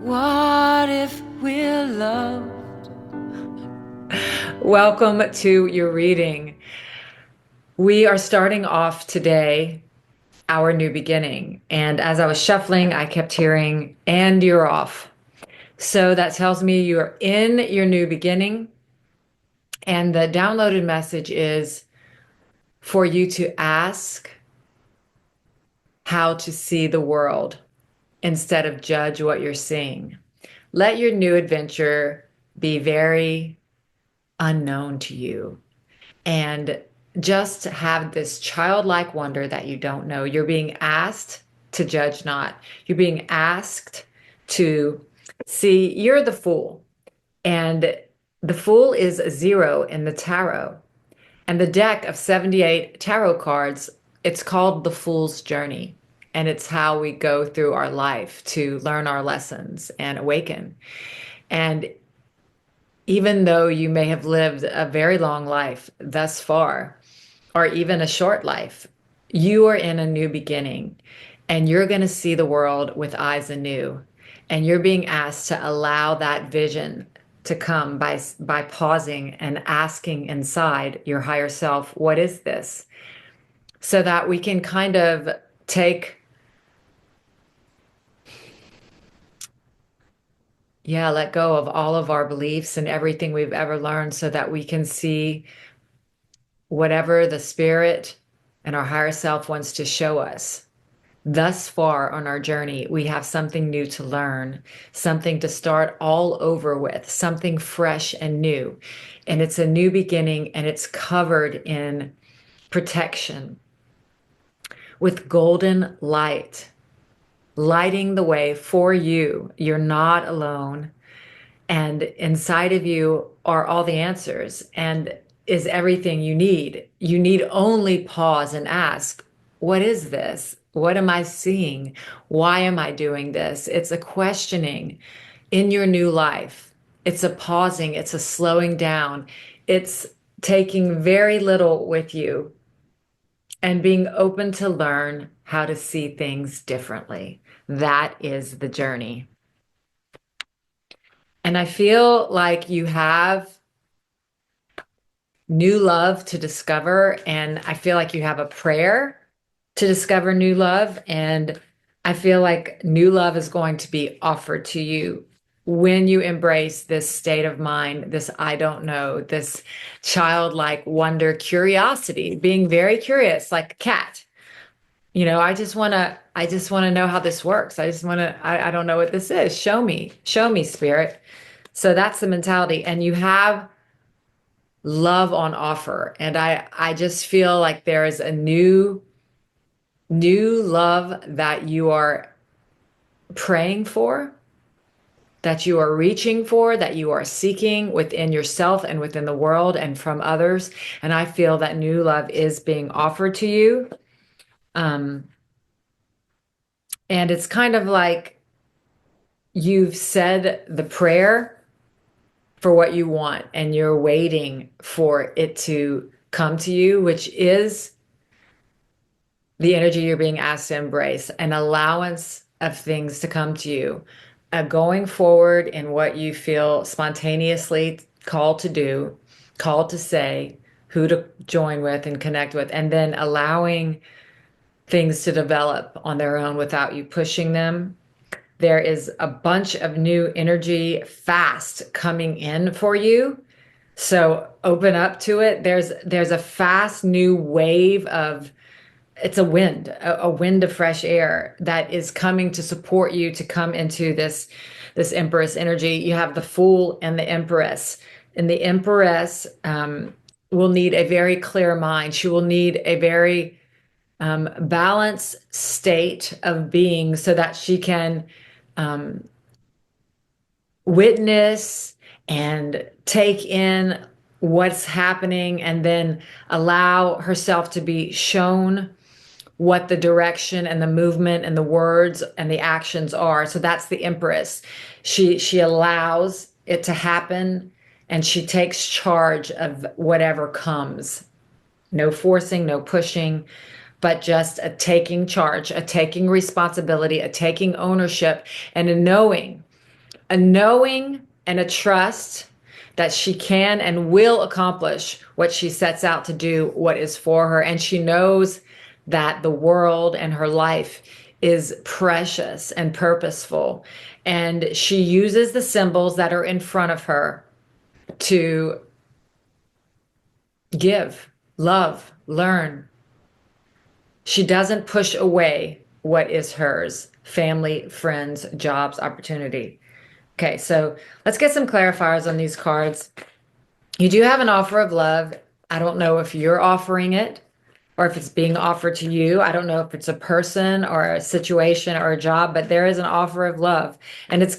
What if we're loved? Welcome to your reading. We are starting off today our new beginning. And as I was shuffling, I kept hearing, and you're off. So that tells me you're in your new beginning. And the downloaded message is for you to ask how to see the world instead of judge what you're seeing. Let your new adventure be very unknown to you. And just have this childlike wonder that you don't know. You're being asked to judge not. You're being asked to see you're the fool. And the fool is a 0 in the tarot. And the deck of 78 tarot cards, it's called the Fool's Journey. And it's how we go through our life to learn our lessons and awaken. And even though you may have lived a very long life thus far, or even a short life, you are in a new beginning and you're going to see the world with eyes anew. And you're being asked to allow that vision to come by pausing and asking inside your higher self, what is this? So that we can kind of take, let go of all of our beliefs and everything we've ever learned so that we can see whatever the spirit and our higher self wants to show us. Thus far on our journey, we have something new to learn, something to start all over with, something fresh and new. And it's a new beginning, and it's covered in protection with golden light, lighting the way for you. You're not alone. And inside of you are all the answers and is everything you need. You need only pause and ask, what is this? What am I seeing? Why am I doing this? It's a questioning in your new life. It's a pausing, it's a slowing down. It's taking very little with you and being open to learn how to see things differently. That is the journey. And I feel like you have new love to discover. And I feel like you have a prayer to discover new love. And I feel like new love is going to be offered to you when you embrace this state of mind, this I don't know, this childlike wonder, curiosity, being very curious, like a cat. I just want to know how this works. I don't know what this is. Show me, spirit. So that's the mentality. And you have love on offer. And I just feel like there is a new love that you are praying for, that you are reaching for, that you are seeking within yourself and within the world and from others. And I feel that new love is being offered to you. Um, and it's kind of like you've said the prayer for what you want and you're waiting for it to come to you, which is the energy you're being asked to embrace, an allowance of things to come to you, going forward in what you feel spontaneously called to do, called to say, who to join with and connect with, and then allowing things to develop on their own without you pushing them. There is a bunch of new energy fast coming in for you. So open up to it. There's a fast new wave of, it's a wind, a wind of fresh air that is coming to support you to come into this Empress energy. You have the Fool and the Empress. And the Empress will need a very clear mind. She will need a very balanced state of being so that she can witness and take in what's happening and then allow herself to be shown what the direction and the movement and the words and the actions are. So that's the Empress. She allows it to happen and she takes charge of whatever comes. No forcing, no pushing, but just a taking charge, a taking responsibility, a taking ownership, and a knowing a knowing and a trust that she can and will accomplish what she sets out to do, what is for her. And she knows that the world and her life is precious and purposeful. And she uses the symbols that are in front of her to give, love, learn. She doesn't push away what is hers: family, friends, jobs, opportunity. Okay, so let's get some clarifiers on these cards. You do have an offer of love. I don't know if you're offering it or if it's being offered to you. I don't know if it's a person or a situation or a job, but there is an offer of love, and it's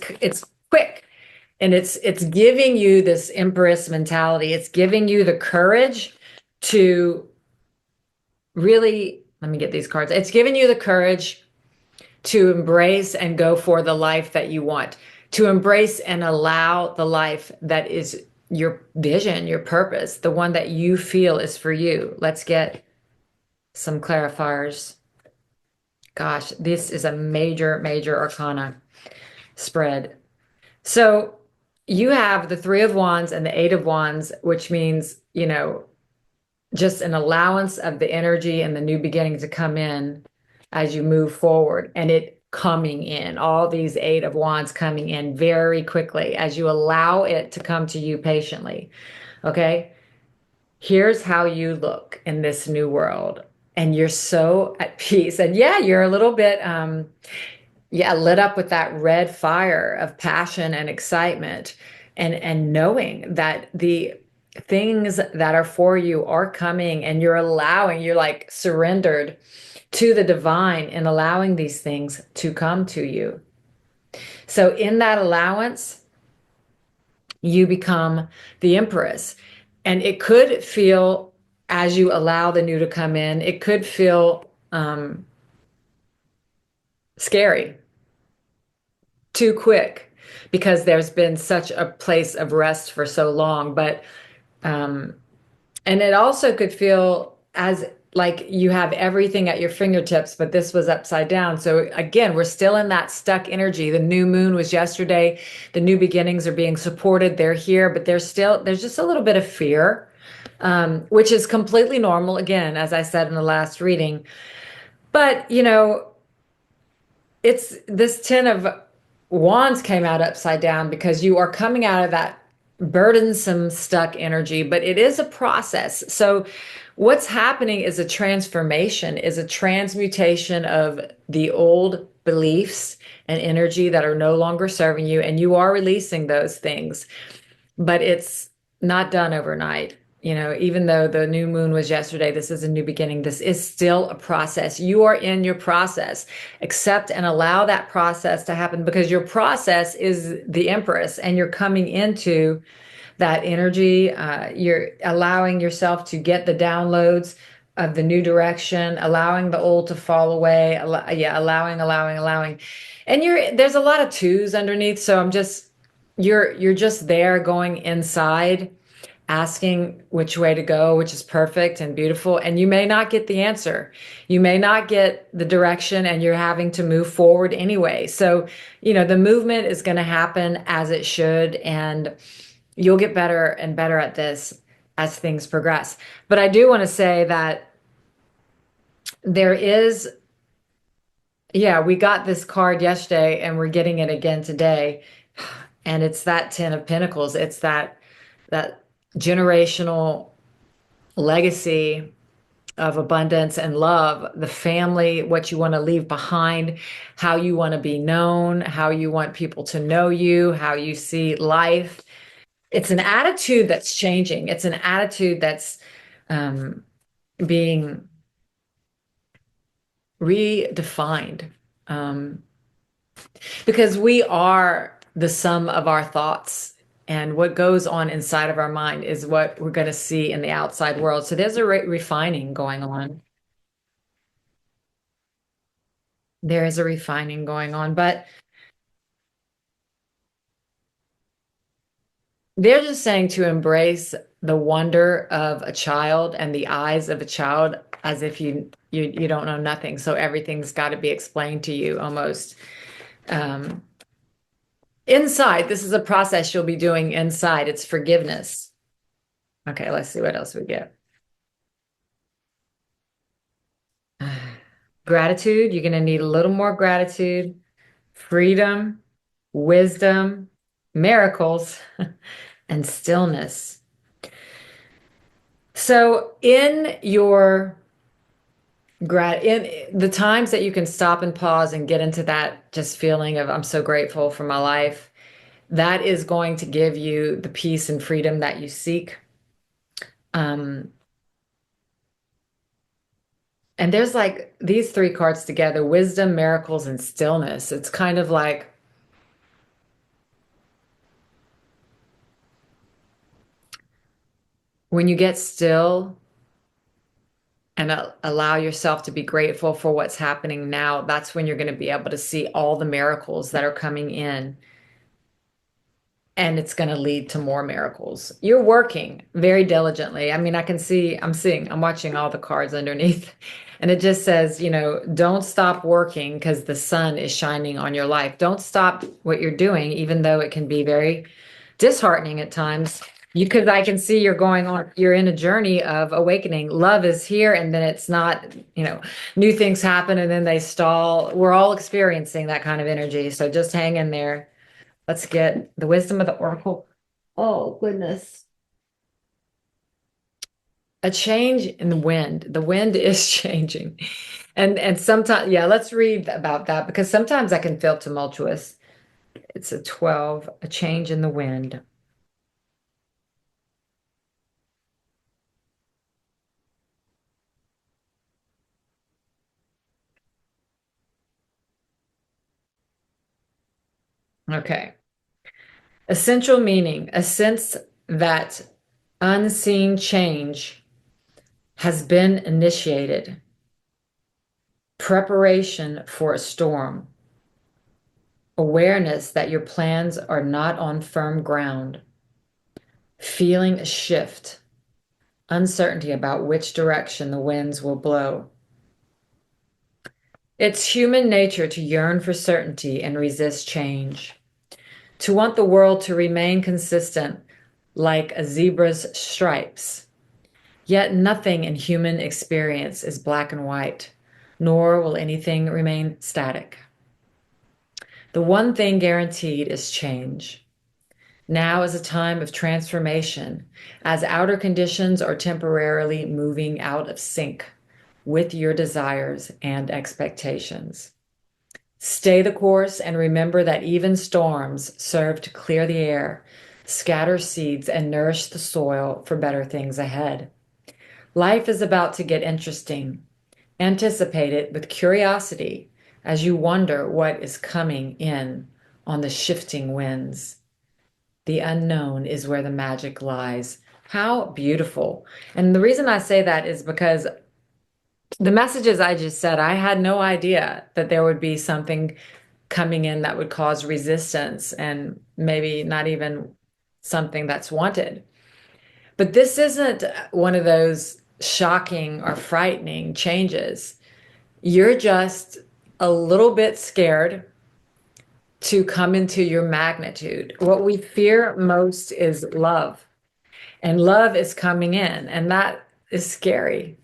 quick, and it's giving you this empress mentality. It's giving you the courage to really, let me get these cards. It's giving you the courage to embrace and go for the life that you want, to embrace and allow the life that is your vision, your purpose, the one that you feel is for you. Let's get some clarifiers. Gosh, this is a major, major arcana spread. So you have the Three of Wands and the Eight of Wands, which means, just an allowance of the energy and the new beginning to come in as you move forward, and it coming in, all these Eight of Wands coming in very quickly as you allow it to come to you patiently. Okay, here's how you look in this new world, and you're so at peace. And yeah, you're a little bit lit up with that red fire of passion and excitement, and knowing that the things that are for you are coming, and you're like surrendered to the divine and allowing these things to come to you. So in that allowance, you become the empress. And it could feel, as you allow the new to come in, it could feel scary, too quick, because there's been such a place of rest for so long. But and it also could feel as like you have everything at your fingertips, but this was upside down. So again, we're still in that stuck energy. The new moon was yesterday. The new beginnings are being supported. They're here, but there's just a little bit of fear, which is completely normal. Again, as I said in the last reading, but it's this Ten of Wands came out upside down because you are coming out of that burdensome, stuck energy, but it is a process. So what's happening is a transformation, is a transmutation of the old beliefs and energy that are no longer serving you, and you are releasing those things, but it's not done overnight. Even though the new moon was yesterday, this is a new beginning. This is still a process. You are in your process. Accept and allow that process to happen, because your process is the Empress, and you're coming into that energy. You're allowing yourself to get the downloads of the new direction, allowing the old to fall away. Allowing. And there's a lot of twos underneath. So you're just there going inside, asking which way to go, which is perfect and beautiful. And you may not get the answer. You may not get the direction, and you're having to move forward anyway. So, the movement is going to happen as it should, and you'll get better and better at this as things progress. But I do want to say that there is, we got this card yesterday and we're getting it again today. And it's that Ten of Pentacles. It's that generational legacy of abundance and love, the family, what you want to leave behind, how you want to be known, how you want people to know you, how you see life. It's an attitude that's changing. It's an attitude that's being redefined, because we are the sum of our thoughts, and what goes on inside of our mind is what we're going to see in the outside world. So there's a refining going on. There is a refining going on, but they're just saying to embrace the wonder of a child and the eyes of a child, as if you don't know nothing. So everything's got to be explained to you almost. Inside, this is a process you'll be doing inside. It's forgiveness. Okay, let's see what else we get. Gratitude, you're going to need a little more gratitude, freedom, wisdom, miracles, and stillness. So, in the times that you can stop and pause and get into that just feeling of, I'm so grateful for my life, that is going to give you the peace and freedom that you seek. Um, and there's like these three cards together, wisdom, miracles, and stillness. It's kind of like when you get still and allow yourself to be grateful for what's happening now, that's when you're going to be able to see all the miracles that are coming in. And it's going to lead to more miracles. You're working very diligently. I mean, I'm watching all the cards underneath, and it just says, don't stop working because the sun is shining on your life. Don't stop what you're doing, even though it can be very disheartening at times. Because I can see you're in a journey of awakening. Love is here, and then it's not, new things happen and then they stall. We're all experiencing that kind of energy. So just hang in there. Let's get the wisdom of the oracle. Oh, goodness. A change in the wind. The wind is changing. And sometimes, yeah, let's read about that because sometimes I can feel tumultuous. It's a 12, a change in the wind. Okay. Essential meaning, a sense that unseen change has been initiated. Preparation for a storm. Awareness that your plans are not on firm ground. Feeling a shift. Uncertainty about which direction the winds will blow. It's human nature to yearn for certainty and resist change. To want the world to remain consistent like a zebra's stripes. Yet nothing in human experience is black and white, nor will anything remain static. The one thing guaranteed is change. Now is a time of transformation, as outer conditions are temporarily moving out of sync with your desires and expectations. Stay the course and remember that even storms serve to clear the air, scatter seeds, and nourish the soil for better things ahead. Life is about to get interesting. Anticipate it with curiosity as you wonder what is coming in on the shifting winds. The unknown is where the magic lies. How beautiful. And the reason I say that is because the messages I just said, I had no idea that there would be something coming in that would cause resistance and maybe not even something that's wanted. But this isn't one of those shocking or frightening changes. You're just a little bit scared to come into your magnitude. What we fear most is love, and love is coming in, and that is scary,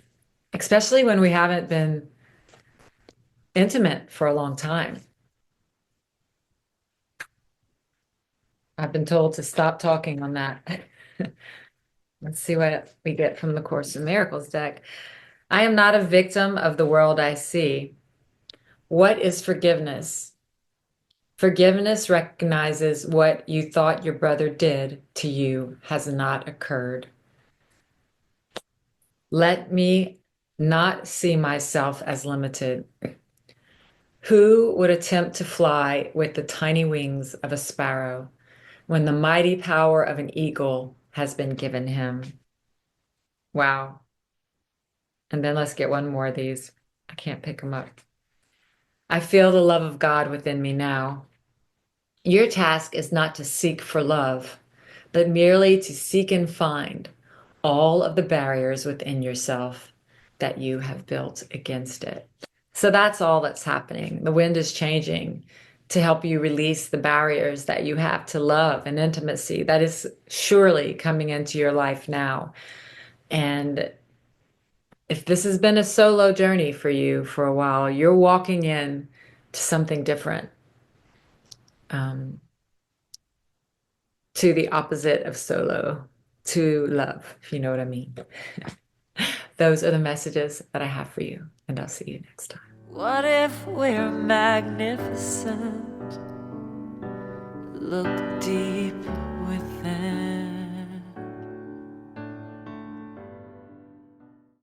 especially when we haven't been intimate for a long time. I've been told to stop talking on that. Let's see what we get from the Course in Miracles deck. I am not a victim of the world I see. What is forgiveness? Forgiveness recognizes what you thought your brother did to you has not occurred. Let me not see myself as limited. Who would attempt to fly with the tiny wings of a sparrow when the mighty power of an eagle has been given him? Wow. And then let's get one more of these. I can't pick them up. I feel the love of God within me now. Your task is not to seek for love, but merely to seek and find all of the barriers within yourself that you have built against it. So that's all that's happening. The wind is changing. to help you release the barriers that you have to love and intimacy that is surely coming into your life now. And if this has been a solo journey for you for a while, you're walking in to something different, to the opposite of solo, to love, if you know what I mean. Those are the messages that I have for you, and I'll see you next time. What if we're magnificent? Look deep within.